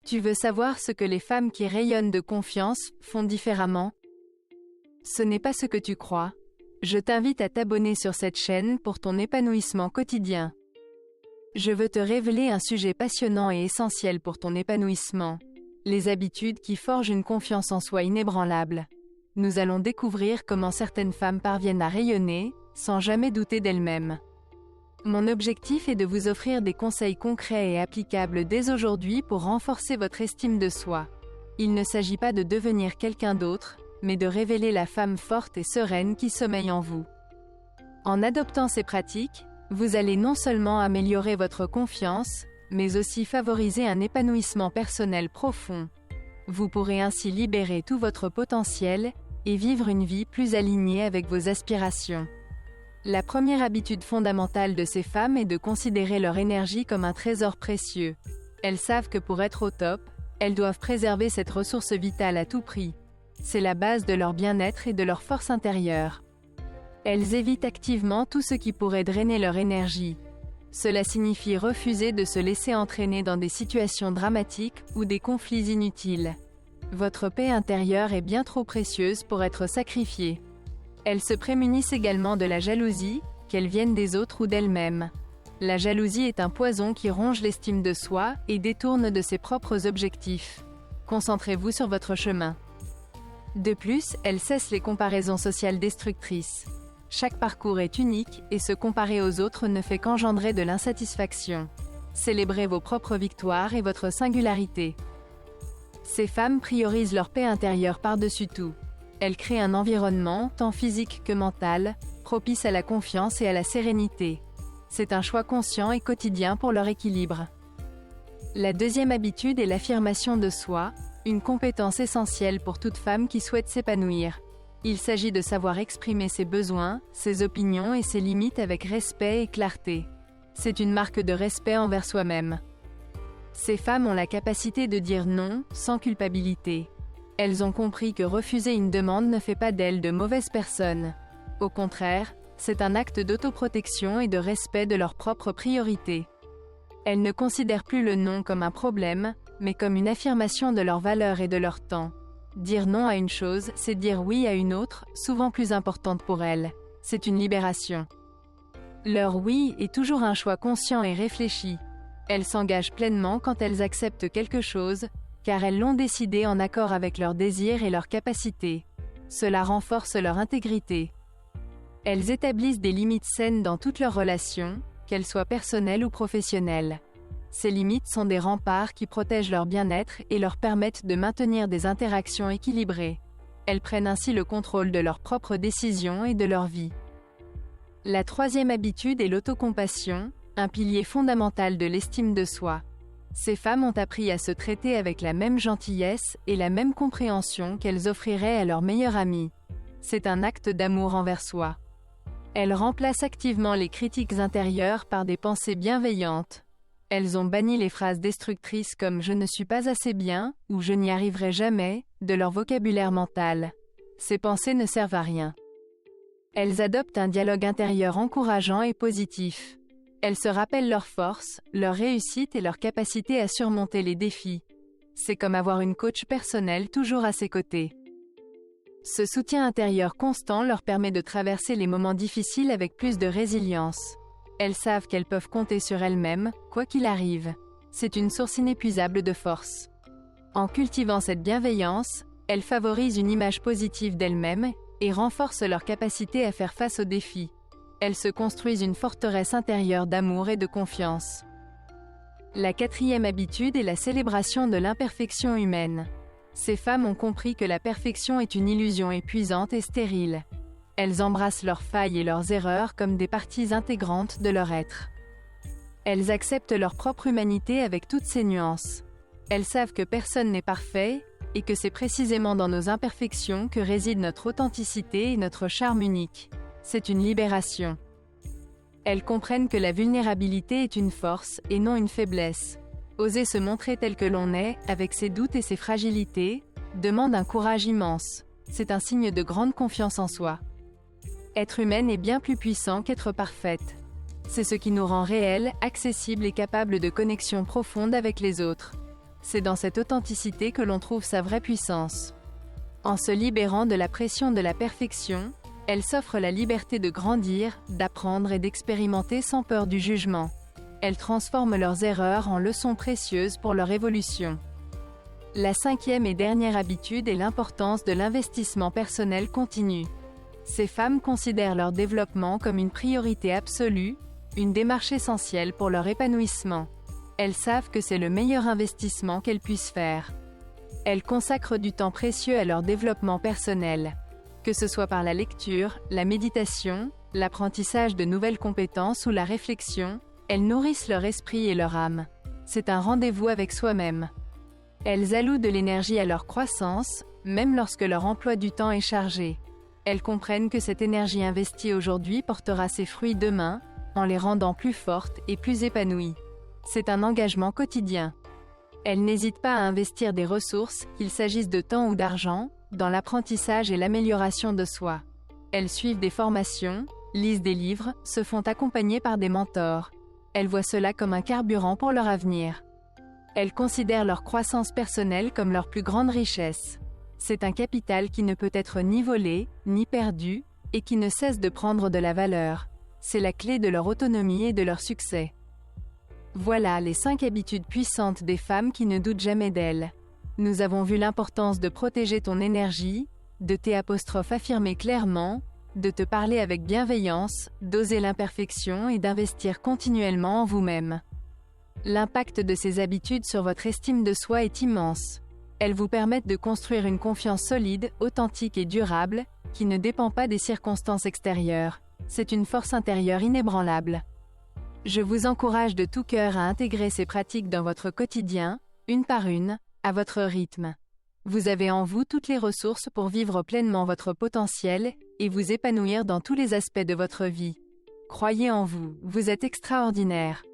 Tu veux savoir ce que les femmes qui rayonnent de confiance font différemment? Ce n'est pas ce que tu crois. Je t'invite à t'abonner sur cette chaîne pour ton épanouissement quotidien. Je veux te révéler un sujet passionnant et essentiel pour ton épanouissement. Les habitudes qui forgent une confiance en soi inébranlable. Nous allons découvrir comment certaines femmes parviennent à rayonner, sans jamais douter d'elles-mêmes. Mon objectif est de vous offrir des conseils concrets et applicables dès aujourd'hui pour renforcer votre estime de soi. Il ne s'agit pas de devenir quelqu'un d'autre, mais de révéler la femme forte et sereine qui sommeille en vous. En adoptant ces pratiques, vous allez non seulement améliorer votre confiance, mais aussi favoriser un épanouissement personnel profond. Vous pourrez ainsi libérer tout votre potentiel et vivre une vie plus alignée avec vos aspirations. La première habitude fondamentale de ces femmes est de considérer leur énergie comme un trésor précieux. Elles savent que pour être au top, elles doivent préserver cette ressource vitale à tout prix. C'est la base de leur bien-être et de leur force intérieure. Elles évitent activement tout ce qui pourrait drainer leur énergie. Cela signifie refuser de se laisser entraîner dans des situations dramatiques ou des conflits inutiles. Votre paix intérieure est bien trop précieuse pour être sacrifiée. Elles se prémunissent également de la jalousie, qu'elle vienne des autres ou d'elles-mêmes. La jalousie est un poison qui ronge l'estime de soi et détourne de ses propres objectifs. Concentrez-vous sur votre chemin. De plus, elles cessent les comparaisons sociales destructrices. Chaque parcours est unique et se comparer aux autres ne fait qu'engendrer de l'insatisfaction. Célébrez vos propres victoires et votre singularité. Ces femmes priorisent leur paix intérieure par-dessus tout. Elles créent un environnement, tant physique que mental, propice à la confiance et à la sérénité. C'est un choix conscient et quotidien pour leur équilibre. La deuxième habitude est l'affirmation de soi, une compétence essentielle pour toute femme qui souhaite s'épanouir. Il s'agit de savoir exprimer ses besoins, ses opinions et ses limites avec respect et clarté. C'est une marque de respect envers soi-même. Ces femmes ont la capacité de dire non, sans culpabilité. Elles ont compris que refuser une demande ne fait pas d'elles de mauvaises personnes. Au contraire, c'est un acte d'autoprotection et de respect de leurs propres priorités. Elles ne considèrent plus le non comme un problème, mais comme une affirmation de leur valeur et de leur temps. Dire non à une chose, c'est dire oui à une autre, souvent plus importante pour elles. C'est une libération. Leur oui est toujours un choix conscient et réfléchi. Elles s'engagent pleinement quand elles acceptent quelque chose, car elles l'ont décidé en accord avec leurs désirs et leurs capacités. Cela renforce leur intégrité. Elles établissent des limites saines dans toutes leurs relations, qu'elles soient personnelles ou professionnelles. Ces limites sont des remparts qui protègent leur bien-être et leur permettent de maintenir des interactions équilibrées. Elles prennent ainsi le contrôle de leurs propres décisions et de leur vie. La troisième habitude est l'autocompassion, un pilier fondamental de l'estime de soi. Ces femmes ont appris à se traiter avec la même gentillesse et la même compréhension qu'elles offriraient à leur meilleure amie. C'est un acte d'amour envers soi. Elles remplacent activement les critiques intérieures par des pensées bienveillantes. Elles ont banni les phrases destructrices comme « je ne suis pas assez bien » ou « je n'y arriverai jamais » de leur vocabulaire mental. Ces pensées ne servent à rien. Elles adoptent un dialogue intérieur encourageant et positif. Elles se rappellent leurs forces, leurs réussites et leur capacité à surmonter les défis. C'est comme avoir une coach personnelle toujours à ses côtés. Ce soutien intérieur constant leur permet de traverser les moments difficiles avec plus de résilience. Elles savent qu'elles peuvent compter sur elles-mêmes, quoi qu'il arrive. C'est une source inépuisable de force. En cultivant cette bienveillance, elles favorisent une image positive d'elles-mêmes et renforcent leur capacité à faire face aux défis. Elles se construisent une forteresse intérieure d'amour et de confiance. La quatrième habitude est la célébration de l'imperfection humaine. Ces femmes ont compris que la perfection est une illusion épuisante et stérile. Elles embrassent leurs failles et leurs erreurs comme des parties intégrantes de leur être. Elles acceptent leur propre humanité avec toutes ses nuances. Elles savent que personne n'est parfait, et que c'est précisément dans nos imperfections que réside notre authenticité et notre charme unique. C'est une libération. Elles comprennent que la vulnérabilité est une force, et non une faiblesse. Oser se montrer tel que l'on est, avec ses doutes et ses fragilités, demande un courage immense. C'est un signe de grande confiance en soi. Être humaine est bien plus puissant qu'être parfaite. C'est ce qui nous rend réels, accessibles et capables de connexion profonde avec les autres. C'est dans cette authenticité que l'on trouve sa vraie puissance. En se libérant de la pression de la perfection, elles s'offrent la liberté de grandir, d'apprendre et d'expérimenter sans peur du jugement. Elles transforment leurs erreurs en leçons précieuses pour leur évolution. La cinquième et dernière habitude est l'importance de l'investissement personnel continu. Ces femmes considèrent leur développement comme une priorité absolue, une démarche essentielle pour leur épanouissement. Elles savent que c'est le meilleur investissement qu'elles puissent faire. Elles consacrent du temps précieux à leur développement personnel. Que ce soit par la lecture, la méditation, l'apprentissage de nouvelles compétences ou la réflexion, elles nourrissent leur esprit et leur âme. C'est un rendez-vous avec soi-même. Elles allouent de l'énergie à leur croissance, même lorsque leur emploi du temps est chargé. Elles comprennent que cette énergie investie aujourd'hui portera ses fruits demain, en les rendant plus fortes et plus épanouies. C'est un engagement quotidien. Elles n'hésitent pas à investir des ressources, qu'il s'agisse de temps ou d'argent, dans l'apprentissage et l'amélioration de soi. Elles suivent des formations, lisent des livres, se font accompagner par des mentors. Elles voient cela comme un carburant pour leur avenir. Elles considèrent leur croissance personnelle comme leur plus grande richesse. C'est un capital qui ne peut être ni volé, ni perdu, et qui ne cesse de prendre de la valeur. C'est la clé de leur autonomie et de leur succès. Voilà les 5 habitudes puissantes des femmes qui ne doutent jamais d'elles. Nous avons vu l'importance de protéger ton énergie, de t'affirmer clairement, de te parler avec bienveillance, d'oser l'imperfection et d'investir continuellement en vous-même. L'impact de ces habitudes sur votre estime de soi est immense. Elles vous permettent de construire une confiance solide, authentique et durable, qui ne dépend pas des circonstances extérieures. C'est une force intérieure inébranlable. Je vous encourage de tout cœur à intégrer ces pratiques dans votre quotidien, une par une, à votre rythme. Vous avez en vous toutes les ressources pour vivre pleinement votre potentiel et vous épanouir dans tous les aspects de votre vie. Croyez en vous, vous êtes extraordinaire.